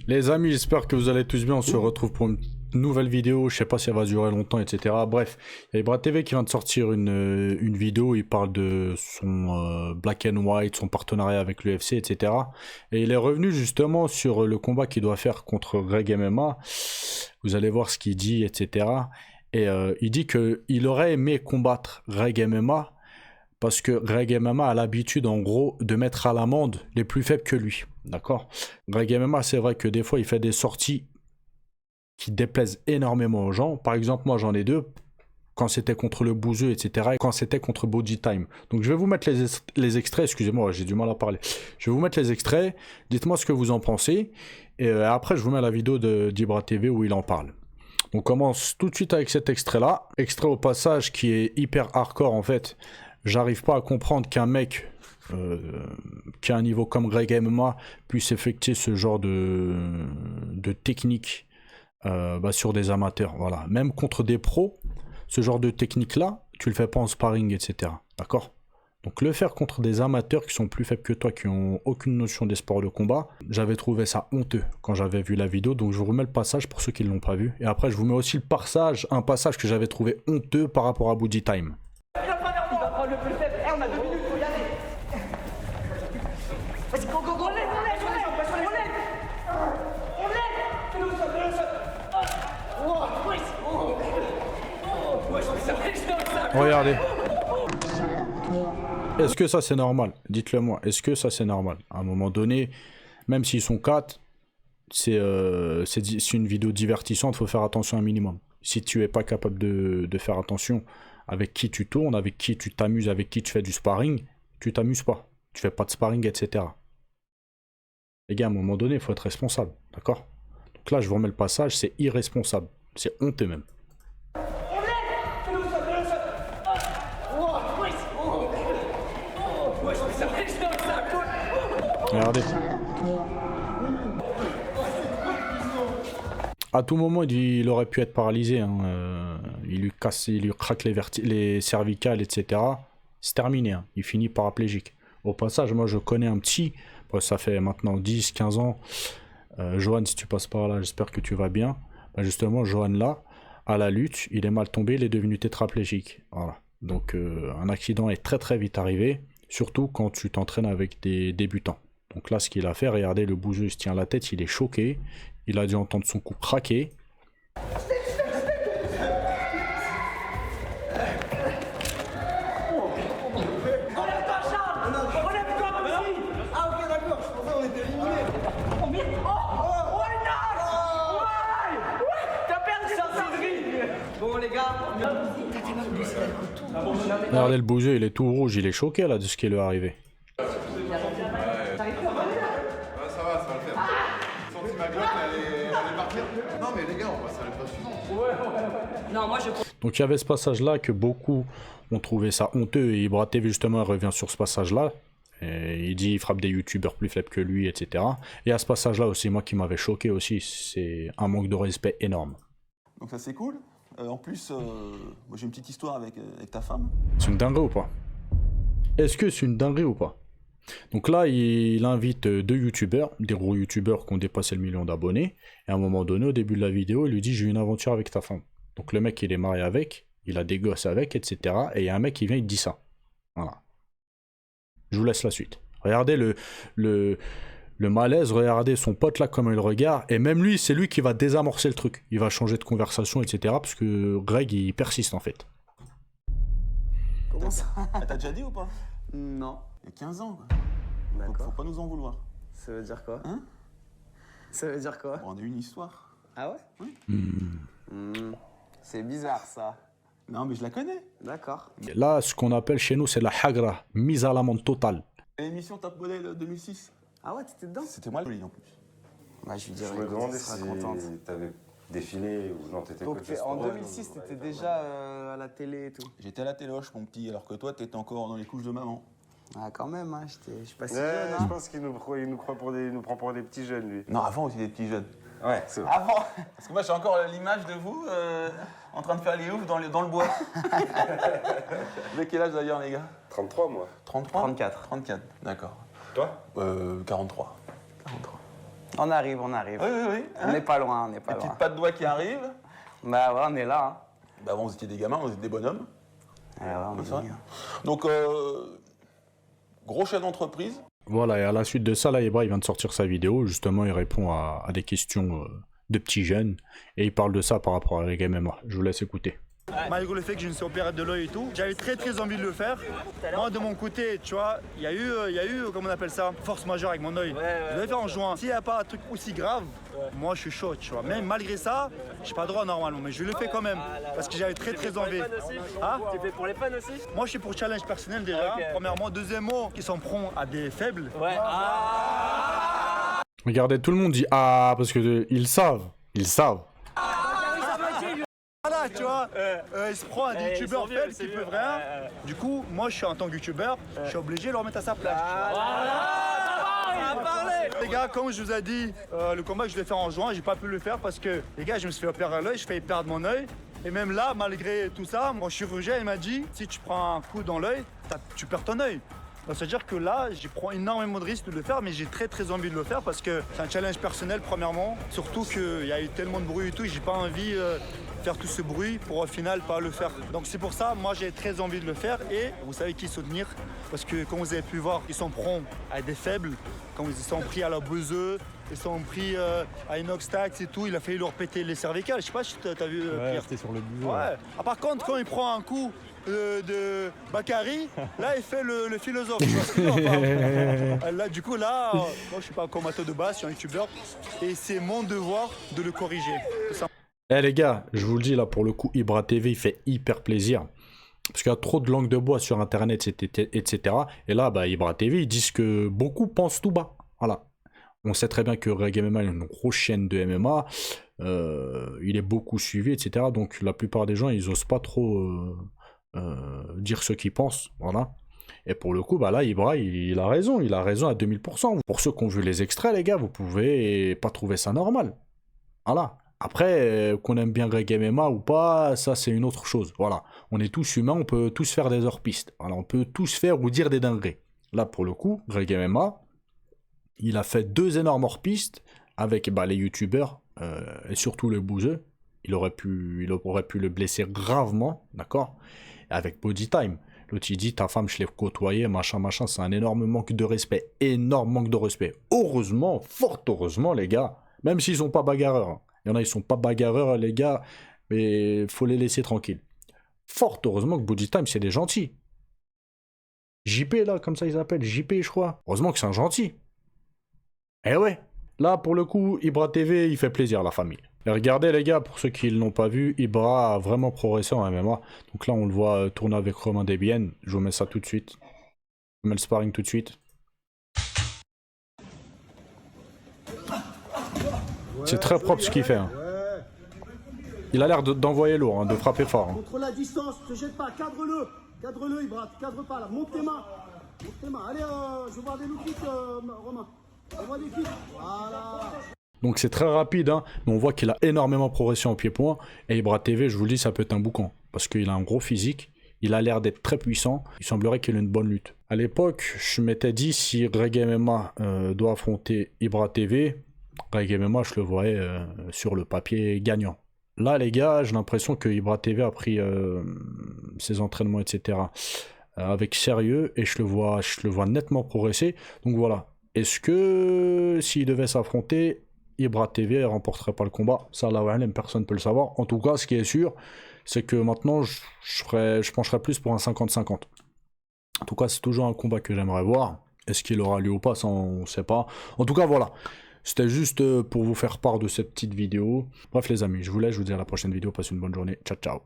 Les amis, j'espère que vous allez tous bien. On se retrouve pour une nouvelle vidéo. Je sais pas si elle va durer longtemps, etc. Bref, il y a Ibra TV qui vient de sortir une vidéo. Il parle de son Black and White, son partenariat avec l'UFC, etc. Et il est revenu justement sur le combat qu'il doit faire contre Greg MMA. Vous allez voir ce qu'il dit, etc. Et il dit qu'il aurait aimé combattre Greg MMA parce que Greg MMA a l'habitude, en gros, de mettre à l'amende les plus faibles que lui. D'accord? Greg MMA, c'est vrai que des fois, il fait des sorties qui déplaisent énormément aux gens. Par exemple, moi, j'en ai deux. Quand c'était contre le Bouzeux, etc. Et quand c'était contre Body Time. Donc, je vais vous mettre les extraits. Excusez-moi, j'ai du mal à parler. Je vais vous mettre les extraits. Dites-moi ce que vous en pensez. Et après, je vous mets la vidéo d'Ibra TV où il en parle. On commence tout de suite avec cet extrait-là. Extrait au passage qui est hyper hardcore, en fait. J'arrive pas à comprendre qu'un mec qui a un niveau comme Greg MMA puisse effectuer ce genre de technique sur des amateurs. Voilà. Même contre des pros, ce genre de technique-là, tu le fais pas en sparring, etc. D'accord? Donc le faire contre des amateurs qui sont plus faibles que toi, qui ont aucune notion des sports de combat, j'avais trouvé ça honteux quand j'avais vu la vidéo. Donc je vous remets le passage pour ceux qui ne l'ont pas vu. Et après je vous mets aussi un passage que j'avais trouvé honteux par rapport à Body Time. Le plus faible, on a 2 minutes, faut y aller. Vas-y, go, go, go, on l'aide. Fais-le au sol. Regardez. Est-ce que ça c'est normal? Dites-le moi. Est-ce que ça c'est normal? À un moment donné, même s'ils sont 4, c'est une vidéo divertissante, il faut faire attention un minimum. Si tu es pas capable de faire attention avec qui tu tournes, avec qui tu t'amuses, avec qui tu fais du sparring, tu t'amuses pas. Tu fais pas de sparring, etc. Les gars, à un moment donné, il faut être responsable. D'accord? Donc là, je vous remets le passage, c'est irresponsable. C'est honteux même. On l'aide. Fais-le au sol. Regardez. À tout moment, il aurait pu être paralysé. Hein. Il lui craque les cervicales, etc. C'est terminé. Hein. Il finit paraplégique. Au passage, moi, je connais un petit. Bon, ça fait maintenant 10, 15 ans. Johan, si tu passes par là, j'espère que tu vas bien. Ben justement, Johan, là, à la lutte, il est mal tombé. Il est devenu tétraplégique. Voilà. Donc, un accident est très, très vite arrivé. Surtout quand tu t'entraînes avec des débutants. Donc là, ce qu'il a fait, regardez, le bouseux, il se tient la tête, il est choqué. Il a dû entendre son cou craquer. Relève-toi, Charles. Relève-toi, petit. Ah ok d'accord, je pensais qu'on était éliminés. Oh, merde. Oh, ouais. T'as perdu ça, Cédric. Bon les gars, Regardez le bouseux, il est tout rouge, il est choqué là de ce qui lui est arrivé. Ça va le faire. J'ai senti ma glotte, elle est partir. Non mais les gars, on passe à l'épreuve suivante. Non, moi je. Donc il y avait ce passage-là que beaucoup ont trouvé ça honteux et Ibra TV justement revient sur ce passage-là. Et il dit il frappe des youtubeurs plus faibles que lui, etc. Et à ce passage-là aussi, moi qui m'avait choqué aussi, c'est un manque de respect énorme. donc ça c'est cool. En plus, moi j'ai une petite histoire avec ta femme. C'est une dinguerie ou pas? Est-ce que c'est une dinguerie ou pas? Donc là, il invite deux youtubeurs, des gros youtubeurs qui ont dépassé le 1 million d'abonnés. Et à un moment donné, au début de la vidéo, il lui dit j'ai eu une aventure avec ta femme. Donc le mec, il est marié avec, il a des gosses avec, etc. Et il y a un mec qui vient, il dit ça. Voilà. Je vous laisse la suite. Regardez le malaise, regardez son pote là comme il regarde. Et même lui, c'est lui qui va désamorcer le truc. Il va changer de conversation, etc. Parce que Greg, il persiste en fait. Comment ça? Elle t'a déjà dit ou pas? Non. Il y a 15 ans quoi. D'accord. Faut pas nous en vouloir. Ça veut dire quoi? Hein? Ça veut dire quoi? Bon, on a eu une histoire. Ah ouais? C'est bizarre ça. Non mais je la connais. D'accord. Là, ce qu'on appelle chez nous, c'est la hagra, mise à l'amende totale. L'émission Top Model 2006. Ah ouais, t'étais dedans? C'était moi le joli en plus. Bah je lui Je dirais me que demandais tu seras si contente. t'avais défilé ou non, t'étais Donc coach en sport. 2006, t'étais déjà à la télé et tout. J'étais à la téloche mon petit, alors que toi t'étais encore dans les couches de maman. Ah quand même, hein, je suis pas si Ouais, jeune. je Hein. pense qu'il nous prend pour des petits jeunes, lui. Non, avant on était des petits jeunes. Ouais, c'est vrai. Avant Parce que moi j'ai encore l'image de vous en train de faire les oufs dans le bois. Vous avez quel âge d'ailleurs les gars? 33, moi. 33? 34. 34, d'accord. Toi 43. 43. On arrive, on arrive. Oui, oui, oui. On n'est pas loin, on n'est pas Les loin. petites pattes doigts qui arrivent. Bah ouais, on est là. Hein. Bah avant, vous étiez des gamins, vous étiez des bonhommes. Ouais, on C'est vrai. est bien. Donc, gros chef d'entreprise. Voilà, et à la suite de ça, là, Ibra, il vient de sortir sa vidéo. Justement, il répond à des questions de petits jeunes. Et il parle de ça par rapport à Reggae MMA. Je vous laisse écouter. Malgré le fait que je me suis opéré de l'œil et tout, j'avais très envie de le faire. Moi de mon côté, tu vois, il y a eu, comment on appelle ça, force majeure avec mon œil. Je vais faire en juin. S'il n'y a pas un truc aussi grave, moi je suis chaud, tu vois. Même malgré ça, j'ai pas droit normalement, mais je le fais quand même. Parce que j'avais très envie. Hein? Tu fais pour les fans aussi? Moi je suis pour challenge personnel déjà, Ok. premièrement. Deuxièmement, qui s'en prend à des faibles. Ouais. Regardez, tout le monde dit ah, parce que ils savent. Ils savent. Voilà, tu vois, il se prend à des youtubeurs faibles qui peuvent rien. Du coup, moi je suis en tant que youtubeur, je suis obligé de le remettre à sa place. Les gars, comme je vous ai dit, le combat que je vais faire en juin, j'ai pas pu le faire parce que, les gars, je me suis fait opérer à l'œil, je fais perdre mon œil. Et même là, malgré tout ça, mon chirurgien il m'a dit, si tu prends un coup dans l'œil, tu perds ton œil. Donc, c'est-à-dire que là, je prends énormément de risques de le faire, mais j'ai très envie de le faire parce que c'est un challenge personnel, premièrement. Surtout qu'il y a eu tellement de bruit et tout, j'ai pas envie de faire tout ce bruit pour au final pas le faire. Donc c'est pour ça, moi j'ai très envie de le faire et vous savez qui soutenir. Parce que comme vous avez pu voir, ils sont prompts à des faibles, quand ils sont pris à la Beuzeux, ils sont pris à Inox Tax et tout, il a failli leur péter les cervicales. Je sais pas si t'as vu Pierre. c'était sur le bout. Ouais. Ah, par contre, quand il prend un coup de Bakary, là il fait le philosophe. Tu vois ce que je veux dire, enfin, là, du coup, là, moi je suis pas un combattant de base, je suis un youtubeur et c'est mon devoir de le corriger. C'est ça. Eh les gars, je vous le dis là, pour le coup, Ibra TV, il fait hyper plaisir. Parce qu'il y a trop de langue de bois sur internet, etc. Et là, bah, Ibra TV, ils disent que beaucoup pensent tout bas. Voilà. On sait très bien que Reggae MMA est une grosse chaîne de MMA. Il est beaucoup suivi, etc. Donc la plupart des gens, ils osent pas trop dire ce qu'ils pensent. Voilà. Et pour le coup, bah là, Ibra, il a raison à 2000%. Pour ceux qui ont vu les extraits, les gars, vous pouvez pas trouver ça normal. Voilà. Après, qu'on aime bien Reggae MMA ou pas, ça c'est une autre chose. Voilà. On est tous humains, on peut tous faire des hors-pistes. Voilà. On peut tous faire ou dire des dingueries. Là, pour le coup, Reggae MMA, il a fait 2 énormes hors-pistes avec les youtubeurs et surtout le bouseux. Il aurait pu le blesser gravement, d'accord? Avec Body Time. L'autre il dit ta femme je l'ai côtoyée, machin, c'est un énorme manque de respect. Énorme manque de respect. Heureusement, fort heureusement les gars, même s'ils sont pas bagarreurs. Hein. Il y en a ils sont pas bagarreurs les gars, mais faut les laisser tranquilles. Fort heureusement que Body Time c'est des gentils. JP là, comme ça ils s'appellent, JP je crois. Heureusement que c'est un gentil. Eh ouais, là pour le coup, Ibra TV, il fait plaisir à la famille. Et regardez les gars, pour ceux qui ne l'ont pas vu, Ibra a vraiment progressé en MMA. Donc là on le voit tourner avec Romain Desbiennes. Je vous mets ça tout de suite. Je vous mets le sparring tout de suite. C'est très propre ce qu'il fait. Hein. Il a l'air d'envoyer lourd, hein, de frapper fort. Hein. Contre la distance, te jette pas, cadre-le, Ibra, cadre pas là, monte tes mains, allez, je vois des loups Romain, je vois des kicks, voilà. Donc c'est très rapide, hein, mais on voit qu'il a énormément progressé en pied-point, et Ibra TV, je vous le dis, ça peut être un boucan, parce qu'il a un gros physique, il a l'air d'être très puissant, il semblerait qu'il ait une bonne lutte. À l'époque, je m'étais dit, si Reggae MMA doit affronter Ibra TV, Reggae MMA, je le voyais sur le papier gagnant. Là, les gars, j'ai l'impression que Ibra TV a pris ses entraînements, etc. Avec sérieux, et je le vois nettement progresser. Donc voilà. Est-ce que s'il devait s'affronter, Ibra TV remporterait pas le combat? Ça, là, personne ne peut le savoir. En tout cas, ce qui est sûr, c'est que maintenant, je pencherais plus pour un 50-50. En tout cas, c'est toujours un combat que j'aimerais voir. Est-ce qu'il aura lieu ou pas, ça, on ne sait pas. En tout cas, voilà. C'était juste pour vous faire part de cette petite vidéo. Bref les amis, je vous laisse, je vous dis à la prochaine vidéo, passez une bonne journée, ciao ciao.